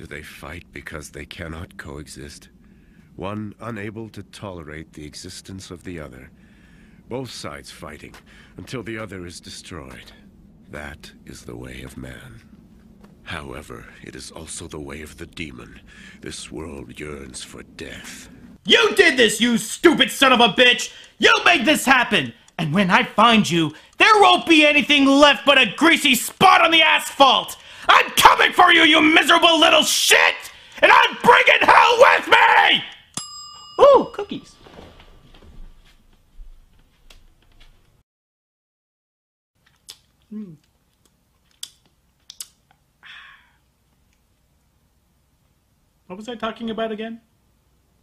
Do they fight because they cannot coexist? One unable to tolerate the existence of the other. Both sides fighting until the other is destroyed. That is the way of man. However, it is also the way of the demon. This world yearns for death. You did this, you stupid son of a bitch! You made this happen! And when I find you, there won't be anything left but a greasy spot on the asphalt! I'm coming for you, you miserable little shit! And I'm bringing hell with me! Ooh, cookies. What was I talking about again?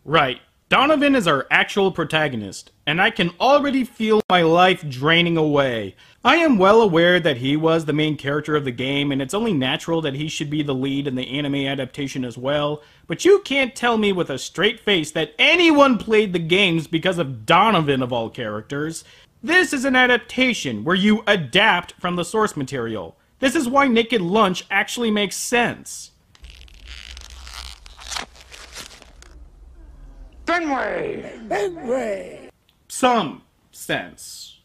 Right. Donovan is our actual protagonist, and I can already feel my life draining away. I am well aware that he was the main character of the game, and it's only natural that he should be the lead in the anime adaptation as well, but you can't tell me with a straight face that anyone played the games because of Donovan of all characters. This is an adaptation where you adapt from the source material. This is why Naked Lunch actually makes sense. Fenway! Some sense.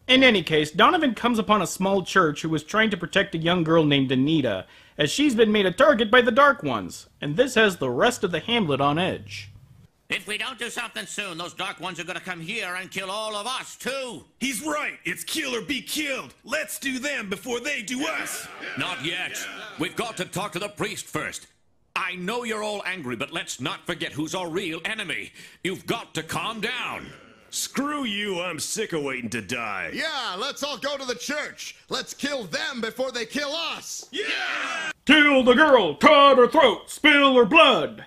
In any case, Donovan comes upon a small church who is trying to protect a young girl named Anita, as she's been made a target by the Dark Ones, and this has the rest of the hamlet on edge. If we don't do something soon, those Dark Ones are gonna come here and kill all of us, too. He's right. It's kill or be killed. Let's do them before they do us. Not yet. We've got to talk to the priest first. I know you're all angry, but let's not forget who's our real enemy. You've got to calm down. Screw you, I'm sick of waiting to die. Yeah, let's all go to the church. Let's kill them before they kill us. Yeah! Kill the girl, cut her throat, spill her blood.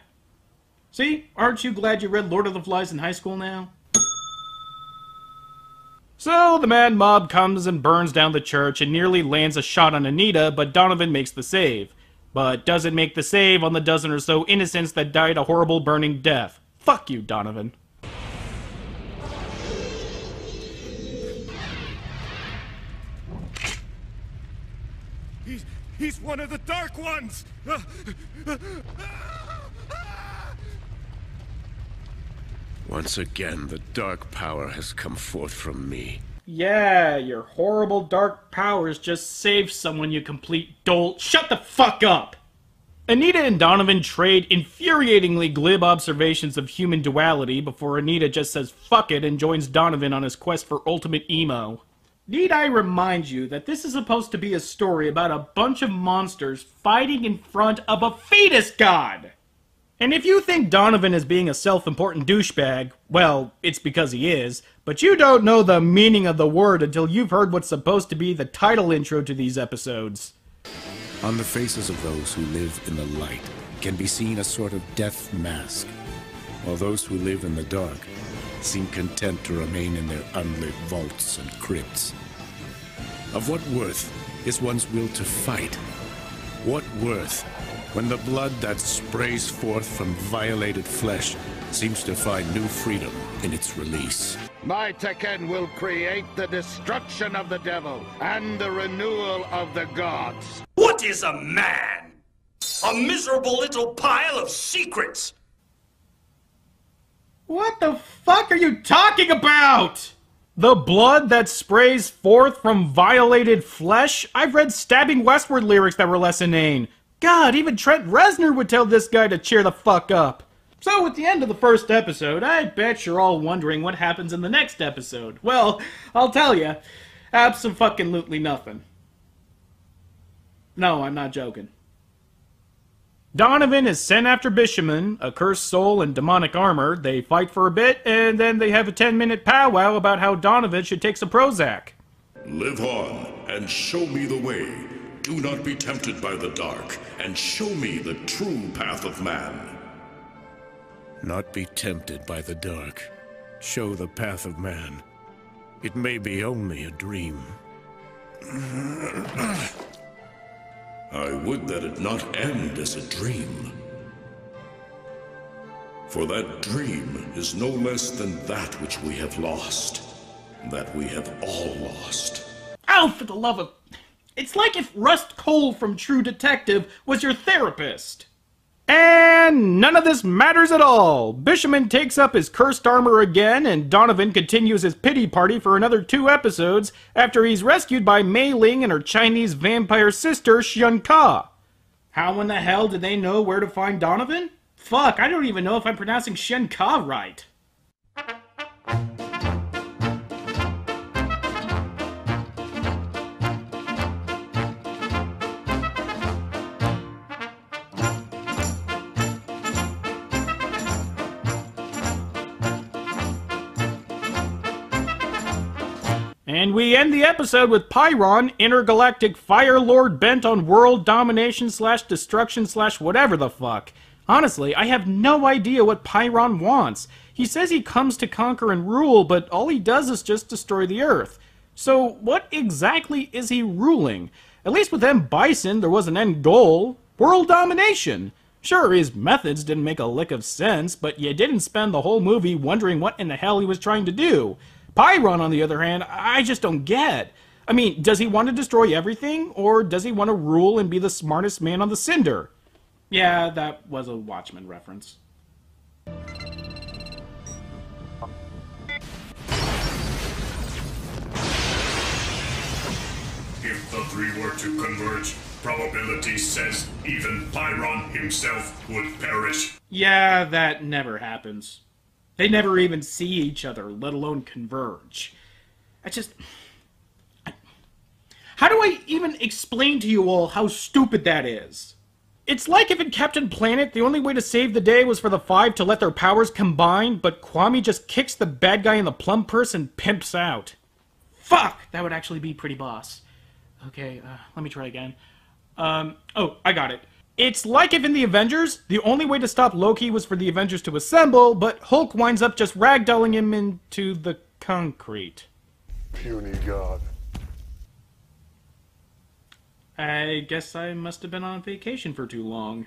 See? Aren't you glad you read Lord of the Flies in high school now? So, the mad mob comes and burns down the church and nearly lands a shot on Anita, but Donovan makes the save. But doesn't make the save on the dozen or so innocents that died a horrible burning death. Fuck you, Donovan. He's one of the Dark Ones! Once again, the dark power has come forth from me. Yeah, your horrible dark powers just saved someone, you complete dolt. Shut the fuck up! Anita and Donovan trade infuriatingly glib observations of human duality before Anita just says fuck it and joins Donovan on his quest for ultimate emo. Need I remind you that this is supposed to be a story about a bunch of monsters fighting in front of a fetus god? And if you think Donovan is being a self-important douchebag, well, it's because he is, but you don't know the meaning of the word until you've heard what's supposed to be the title intro to these episodes. On the faces of those who live in the light can be seen a sort of death mask, while those who live in the dark seem content to remain in their unlit vaults and crypts. Of what worth is one's will to fight? What worth when the blood that sprays forth from violated flesh seems to find new freedom in its release? My Tekken will create the destruction of the devil and the renewal of the gods. What is a man? A miserable little pile of secrets! What the fuck are you talking about? The blood that sprays forth from violated flesh? I've read Stabbing Westward lyrics that were less inane. God, even Trent Reznor would tell this guy to cheer the fuck up. So, at the end of the first episode, I bet you're all wondering what happens in the next episode. Well, I'll tell you, abso-fucking-lutely nothing. No, I'm not joking. Donovan is sent after Bishamon, a cursed soul in demonic armor. They fight for a bit, and then they have a 10-minute powwow about how Donovan should take some Prozac. Live on, and show me the way. Do not be tempted by the dark, and show me the true path of man. Not be tempted by the dark. Show the path of man. It may be only a dream. I would that it not end as a dream. For that dream is no less than that which we have lost. That we have all lost. Oh, for the love of... It's like if Rust Cole from True Detective was your therapist. And none of this matters at all. Bishaman takes up his cursed armor again, and Donovan continues his pity party for another 2 episodes after he's rescued by Mei Ling and her Chinese vampire sister, Xian Ka. How in the hell did they know where to find Donovan? Fuck, I don't even know if I'm pronouncing Xian Ka right. And we end the episode with Pyron, intergalactic fire lord bent on world domination / destruction / whatever the fuck. Honestly, I have no idea what Pyron wants. He says he comes to conquer and rule, but all he does is just destroy the Earth. So what exactly is he ruling? At least with M. Bison, there was an end goal. World domination. Sure, his methods didn't make a lick of sense, but you didn't spend the whole movie wondering what in the hell he was trying to do. Pyron, on the other hand, I just don't get. I mean, does he want to destroy everything, or does he want to rule and be the smartest man on the Cinder? Yeah, that was a Watchmen reference. If the 3 were to converge, probability says even Pyron himself would perish. Yeah, that never happens. They never even see each other, let alone converge. How do I even explain to you all how stupid that is? It's like if in Captain Planet, the only way to save the day was for the 5 to let their powers combine, but Kwame just kicks the bad guy in the plum purse and pimps out. Fuck! That would actually be pretty boss. Okay, let me try again. Oh, I got it. It's like if in the Avengers, the only way to stop Loki was for the Avengers to assemble, but Hulk winds up just ragdolling him into the concrete. Puny god. I guess I must have been on vacation for too long.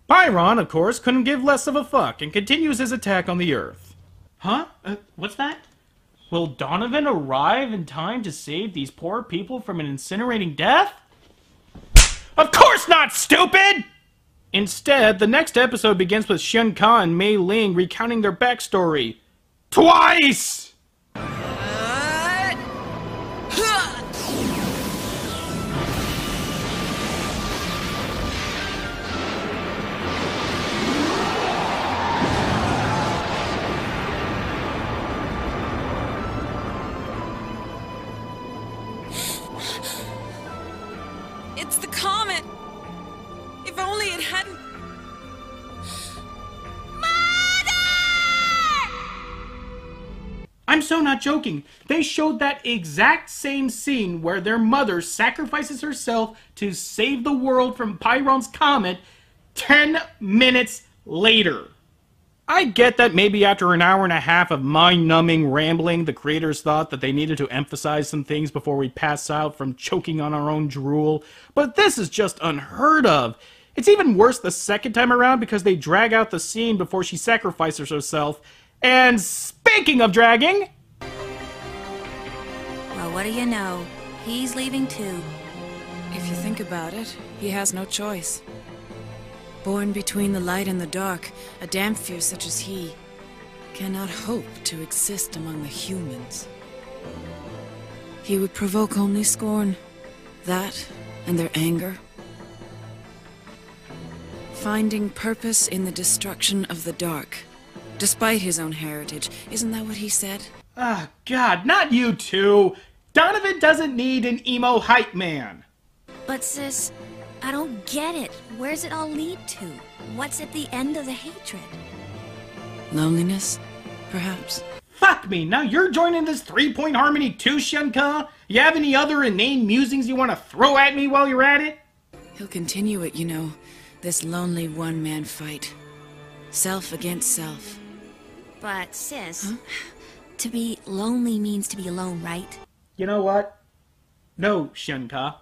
Pyron, of course, couldn't give less of a fuck and continues his attack on the Earth. Huh? What's that? Will Donovan arrive in time to save these poor people from an incinerating death? Of course not, stupid! Instead, the next episode begins with Xian Ka and Mei Ling recounting their backstory. Twice! It's the comet! If only it hadn't... I'm so not joking. They showed that exact same scene where their mother sacrifices herself to save the world from Pyron's comet 10 minutes later. I get that maybe after an hour and a half of mind-numbing rambling, the creators thought that they needed to emphasize some things before we pass out from choking on our own drool, but this is just unheard of. It's even worse the second time around because they drag out the scene before she sacrifices herself. And speaking of dragging... Well, what do you know? He's leaving too. If you think about it, he has no choice. Born between the light and the dark, a Damphir such as he cannot hope to exist among the humans. He would provoke only scorn, that and their anger. Finding purpose in the destruction of the dark, despite his own heritage. Isn't that what he said? Ah, God, not you two! Donovan doesn't need an emo hype man! But sis, I don't get it. Where's it all lead to? What's at the end of the hatred? Loneliness, perhaps? Fuck me, now you're joining this 3-point harmony too, Xian Ka? You have any other inane musings you want to throw at me while you're at it? He'll continue it, you know, this lonely one-man fight. Self against self. But sis, to be lonely means to be alone, right? You know what? No, Xian Ka.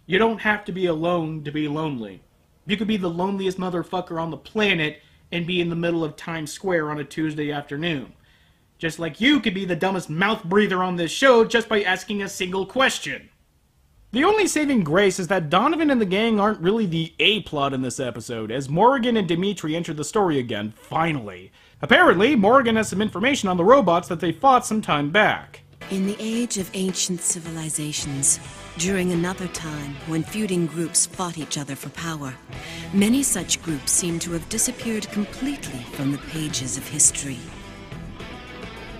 You don't have to be alone to be lonely. You could be the loneliest motherfucker on the planet and be in the middle of Times Square on a Tuesday afternoon. Just like you could be the dumbest mouth breather on this show just by asking a single question. The only saving grace is that Donovan and the gang aren't really the A-plot in this episode, as Morrigan and Dimitri enter the story again, finally. Apparently, Morrigan has some information on the robots that they fought some time back. In the age of ancient civilizations, during another time when feuding groups fought each other for power, many such groups seem to have disappeared completely from the pages of history.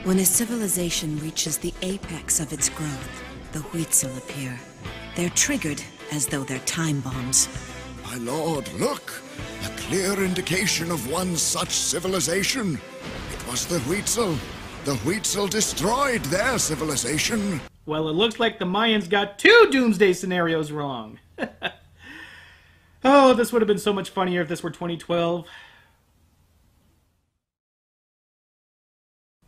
When a civilization reaches the apex of its growth, the Huitzil appear. They're triggered as though they're time bombs. My lord, look! A clear indication of one such civilization. It was the Huitzil. The Huitzil destroyed their civilization. Well, it looks like the Mayans got 2 doomsday scenarios wrong. Oh, this would have been so much funnier if this were 2012.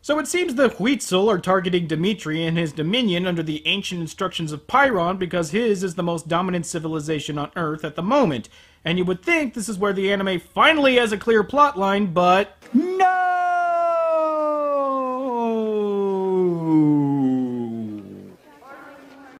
So it seems the Huitzil are targeting Dimitri and his dominion under the ancient instructions of Pyron because his is the most dominant civilization on Earth at the moment. And you would think this is where the anime finally has a clear plotline, but